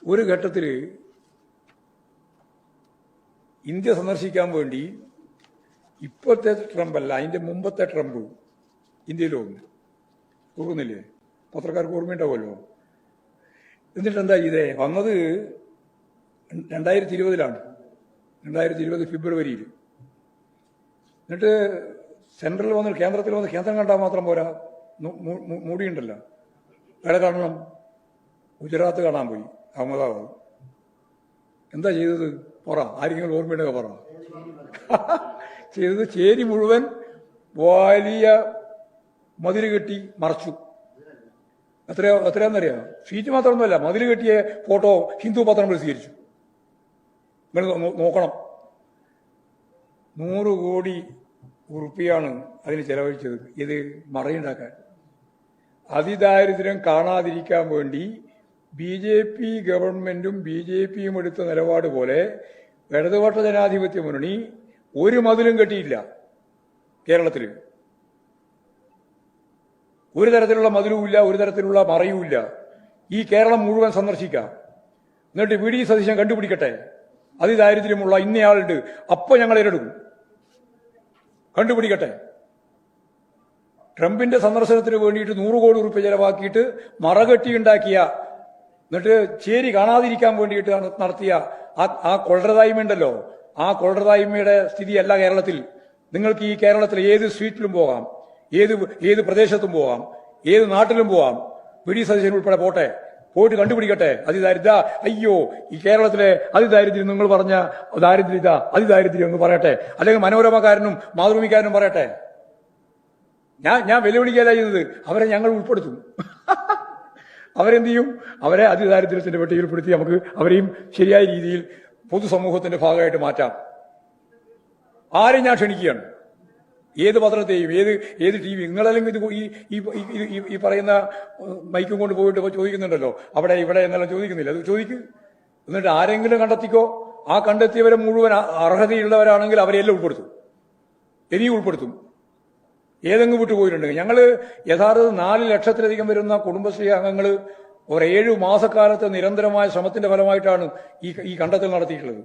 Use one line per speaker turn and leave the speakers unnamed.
ഒരു ഘട്ടത്തിൽ ഇന്ത്യ സന്ദർശിക്കാൻ വേണ്ടി ഇപ്പോഴത്തെ ട്രംപ് അല്ല, അതിന്റെ മുമ്പത്തെ ട്രംപ് ഇന്ത്യയിൽ വന്നു. ഓർക്കുന്നില്ലേ? പത്രക്കാർക്ക് ഓർമ്മയുണ്ടാവുമല്ലോ. എന്നിട്ട് എന്താ ചെയ്തേ? വന്നത് 2020 2020 ഫെബ്രുവരിയിൽ. എന്നിട്ട് സെൻട്രൽ വന്ന് കേന്ദ്രത്തിൽ വന്ന് കേന്ദ്രം കണ്ടാൽ മാത്രം പോരാ, മൂടിയുണ്ടല്ലോ. എവിടെ കാണണം? ഗുജറാത്ത് കാണാൻ പോയി, അഹമ്മദാബാദ്. എന്താ ചെയ്തത്? പറ, ആരെങ്കിലും ഓർമ്മയുണ്ടെങ്കിൽ പറ. ചെയ്തത് ചേരി മുഴുവൻ വലിയ മതിൽ കെട്ടി മറച്ചു. എത്രയാണെന്നറിയാം? ഷീറ്റ് മാത്രമൊന്നുമല്ല, മതിൽ കെട്ടിയ ഫോട്ടോ ഹിന്ദു പത്രം പ്രസിദ്ധീകരിച്ചു. നിങ്ങൾ നോക്കണം. 100 കോടി ഉറുപ്പിയാണ് അതിന് ചെലവഴിച്ചത്. ഇത് മറയുണ്ടാക്കാൻ. അതിദാരിദ്ര്യം കാണാതിരിക്കാൻ വേണ്ടി BJP ഗവൺമെന്റും BJPയും എടുത്ത നിലപാട് പോലെ ഇടതുപക്ഷ ജനാധിപത്യ മുന്നണി ഒരു മതിലും കെട്ടിയില്ല കേരളത്തിൽ. ഒരു തരത്തിലുള്ള മതിലുമില്ല, ഒരു തരത്തിലുള്ള മറയുമില്ല. ഈ കേരളം മുഴുവൻ സന്ദർശിക്കാം. എന്നിട്ട് VD സതീശൻ കണ്ടുപിടിക്കട്ടെ അതിദാരിദ്ര്യമുള്ള ഇന്നയാളുണ്ട്, അപ്പൊ ഞങ്ങൾ ഏറ്റെടുക്കും. കണ്ടുപിടിക്കട്ടെ. ട്രംപിന്റെ സന്ദർശനത്തിന് വേണ്ടിയിട്ട് 100 കോടി ഉറുപ്പിക ചെലവാക്കിയിട്ട് മറകെട്ടിയുണ്ടാക്കിയ, എന്നിട്ട് ചേരി കാണാതിരിക്കാൻ വേണ്ടിയിട്ട് നടത്തിയ ആ കൊള്ളരുതായ്മയുണ്ടല്ലോ, ആ കൊള്ളരുതായ്മയുടെ സ്ഥിതിയല്ല കേരളത്തിൽ. നിങ്ങൾക്ക് ഈ കേരളത്തിൽ ഏത് സ്ട്രീറ്റിലും പോകാം, ഏത് പ്രദേശത്തും പോകാം, ഏത് നാട്ടിലും പോകാം. VD സതീശൻ ഉൾപ്പെടെ പോയിട്ട് കണ്ടുപിടിക്കട്ടെ അതിദാരിദ്ര്യ. അയ്യോ, ഈ കേരളത്തിലെ അതിദാരിദ്ര്യം നിങ്ങൾ പറഞ്ഞ ദാരിദ്ര്യത അതിദാരിദ്ര്യം എന്ന് പറയട്ടെ. അല്ലെങ്കിൽ മനോരമക്കാരനും മാതൃഭൂമിക്കാരനും പറയട്ടെ. ഞാൻ വെല്ലുവിളിക്കല്ല ചെയ്യുന്നത്, അവരെ ഞങ്ങൾ ഉൾപ്പെടുത്തും. അവരെന്ത് ചെയ്യും? അവരെ അതിദാരിദ്ര്യത്തിന്റെ പട്ടികയിൽപ്പെടുത്തി നമുക്ക് അവരെയും ശരിയായ രീതിയിൽ പൊതുസമൂഹത്തിന്റെ ഭാഗമായിട്ട് മാറ്റാം. ആരെയും ഞാൻ ക്ഷണിക്കുകയാണ്. ഏത് പത്രത്തെയും, ഏത് TV, നിങ്ങളല്ലെങ്കിൽ ഇത് ഈ പറയുന്ന മൈക്കും കൊണ്ട് പോയിട്ട് ചോദിക്കുന്നുണ്ടല്ലോ, അവിടെ ഇവിടെ എന്നെല്ലാം ചോദിക്കുന്നില്ല. അത് ചോദിക്ക്. എന്നിട്ട് ആരെങ്കിലും കണ്ടെത്തിക്കോ. ആ കണ്ടെത്തിയവരെ മുഴുവൻ അർഹതയുള്ളവരാണെങ്കിൽ അവരെല്ലാം ഉൾപ്പെടുത്തും, ഇനിയും ഉൾപ്പെടുത്തും. ഏതെങ്കിലും വിട്ടുപോയിട്ടുണ്ടെങ്കിൽ ഞങ്ങൾ യഥാർത്ഥത്തിൽ 4 ലക്ഷത്തിലധികം വരുന്ന കുടുംബശ്രീ അംഗങ്ങൾ ഒരു 7 മാസക്കാലത്തെ നിരന്തരമായ ശ്രമത്തിന്റെ ഫലമായിട്ടാണ് ഈ കണ്ടെത്തൽ നടത്തിയിട്ടുള്ളത്.